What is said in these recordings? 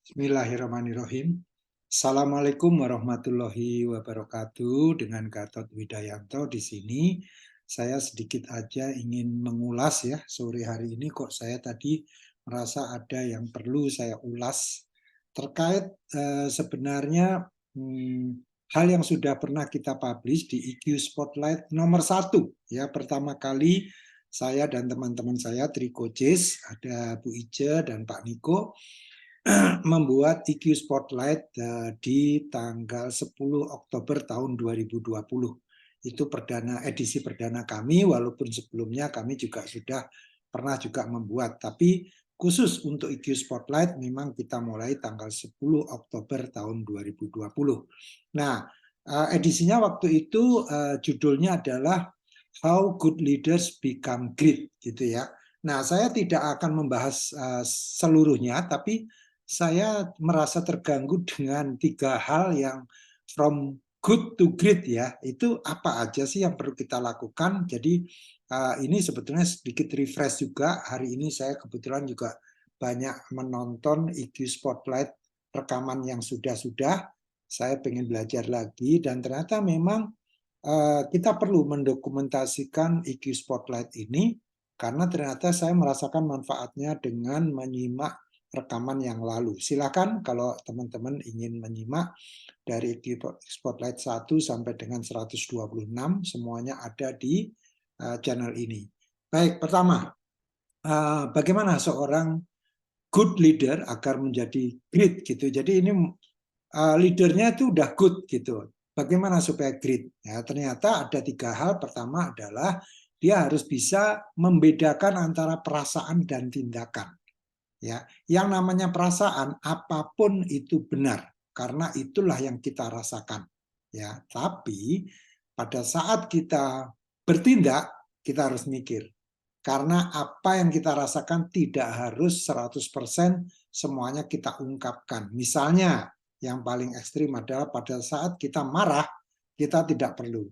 Bismillahirrahmanirrahim. Assalamualaikum warahmatullahi wabarakatuh. Dengan Gatot Widayanto di sini. Saya sedikit aja ingin mengulas ya, sore hari ini kok saya tadi merasa ada yang perlu saya ulas terkait sebenarnya hal yang sudah pernah kita publish di IQ Spotlight nomor 1 ya. Pertama kali saya dan teman-teman saya Trikocis, ada Bu Ice dan Pak Niko, membuat IQ Spotlight di tanggal 10 Oktober tahun 2020. Itu edisi perdana kami, walaupun sebelumnya kami juga sudah pernah juga membuat. Tapi khusus untuk IQ Spotlight memang kita mulai tanggal 10 Oktober tahun 2020. Nah, edisinya waktu itu judulnya adalah How Good Leaders Become Great, gitu ya. Nah, saya tidak akan membahas seluruhnya, tapi saya merasa terganggu dengan 3 hal yang from good to great ya. Itu apa aja sih yang perlu kita lakukan? Jadi ini sebetulnya sedikit refresh juga. Hari ini saya kebetulan juga banyak menonton IQ Spotlight rekaman yang sudah-sudah. Saya pengen belajar lagi dan ternyata memang kita perlu mendokumentasikan IQ Spotlight ini karena ternyata saya merasakan manfaatnya dengan menyimak rekaman yang lalu. Silakan kalau teman-teman ingin menyimak dari Spotlight 1 sampai dengan 126, semuanya ada di channel ini. Baik, pertama, bagaimana seorang good leader agar menjadi great gitu. Jadi ini leadernya itu udah good gitu. Bagaimana supaya great? Ya, ternyata ada 3 hal. Pertama adalah dia harus bisa membedakan antara perasaan dan tindakan. Ya, yang namanya perasaan apapun itu benar karena itulah yang kita rasakan. Ya, tapi pada saat kita bertindak kita harus mikir karena apa yang kita rasakan tidak harus 100% semuanya kita ungkapkan. Misalnya yang paling ekstrim adalah pada saat kita marah kita tidak perlu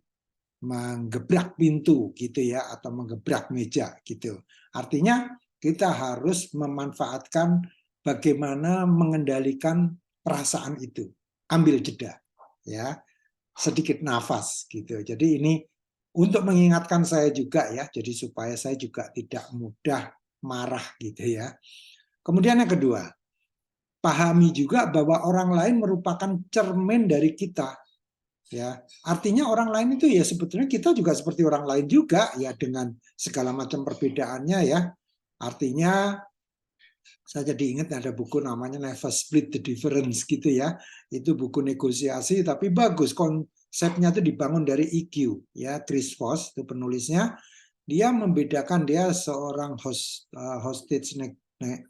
menggebrak pintu gitu ya atau menggebrak meja gitu. Artinya kita harus memanfaatkan bagaimana mengendalikan perasaan itu. Ambil jeda ya, sedikit nafas gitu. Jadi ini untuk mengingatkan saya juga ya, jadi supaya saya juga tidak mudah marah gitu ya. Kemudian yang kedua, pahami juga bahwa orang lain merupakan cermin dari kita. Ya, artinya orang lain itu ya sebetulnya kita juga seperti orang lain juga ya dengan segala macam perbedaannya ya. Artinya saya jadi ingat ada buku namanya Never Split the Difference gitu ya. Itu buku negosiasi tapi bagus, konsepnya itu dibangun dari EQ ya. Chris Voss itu penulisnya. Dia membedakan, dia seorang hostage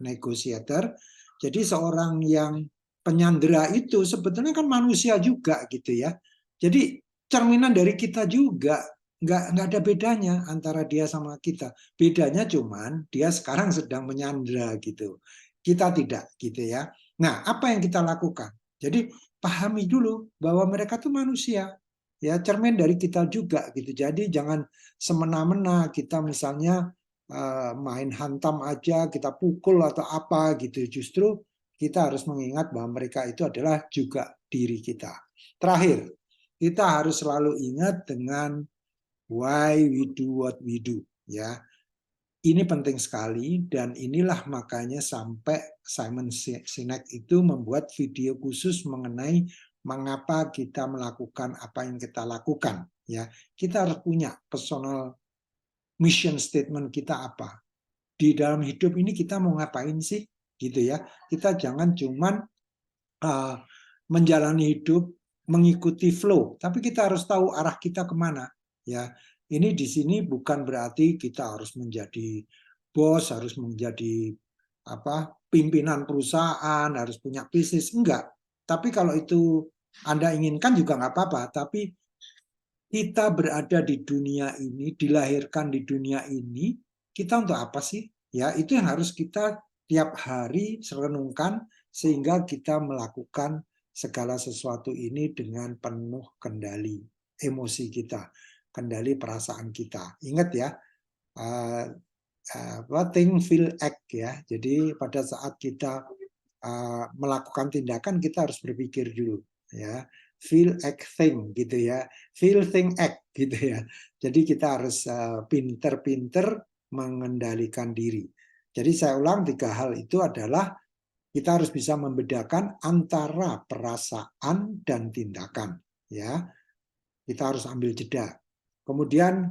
negotiator. Jadi seorang yang penyandera itu sebetulnya kan manusia juga gitu ya. Jadi cerminan dari kita juga, nggak ada bedanya antara dia sama kita. Bedanya cuman dia sekarang sedang menyandera gitu. Kita tidak gitu ya. Nah, apa yang kita lakukan? Jadi pahami dulu bahwa mereka tuh manusia. Ya, cermin dari kita juga gitu. Jadi jangan semena-mena kita misalnya main hantam aja, kita pukul atau apa gitu. Justru kita harus mengingat bahwa mereka itu adalah juga diri kita. Terakhir, kita harus selalu ingat dengan why we do what we do ya. Ini penting sekali dan inilah makanya sampai Simon Sinek itu membuat video khusus mengenai mengapa kita melakukan apa yang kita lakukan ya. Kita harus punya personal mission statement kita apa. Di dalam hidup ini kita mau ngapain sih gitu ya. Kita jangan cuman menjalani hidup mengikuti flow, tapi kita harus tahu arah kita kemana. Ya, ini di sini bukan berarti kita harus menjadi bos, harus menjadi pimpinan perusahaan, harus punya bisnis, enggak. Tapi kalau itu Anda inginkan juga nggak apa-apa. Tapi kita berada di dunia ini, dilahirkan di dunia ini, kita untuk apa sih? Ya, itu yang harus kita tiap hari renungkan sehingga kita melakukan segala sesuatu ini dengan penuh kendali emosi kita, kendali perasaan kita. Ingat ya, think, feel, act ya. Jadi pada saat kita melakukan tindakan kita harus berpikir dulu, ya. Feel, act, think gitu ya. Feel, think, act gitu ya. Jadi kita harus pinter-pinter mengendalikan diri. Jadi saya ulang, 3 hal itu adalah kita harus bisa membedakan antara perasaan dan tindakan, ya. Kita harus ambil jeda. Kemudian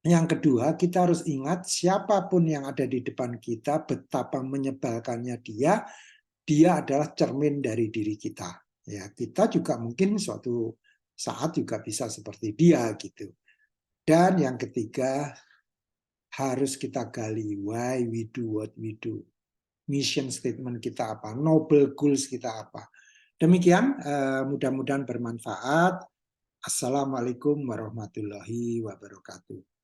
yang kedua, kita harus ingat siapapun yang ada di depan kita, betapa menyebalkannya dia adalah cermin dari diri kita. Ya, kita juga mungkin suatu saat juga bisa seperti dia gitu. Dan yang ketiga, harus kita gali why we do what we do. Mission statement kita apa, noble goals kita apa. Demikian, mudah-mudahan bermanfaat. Assalamualaikum warahmatullahi wabarakatuh.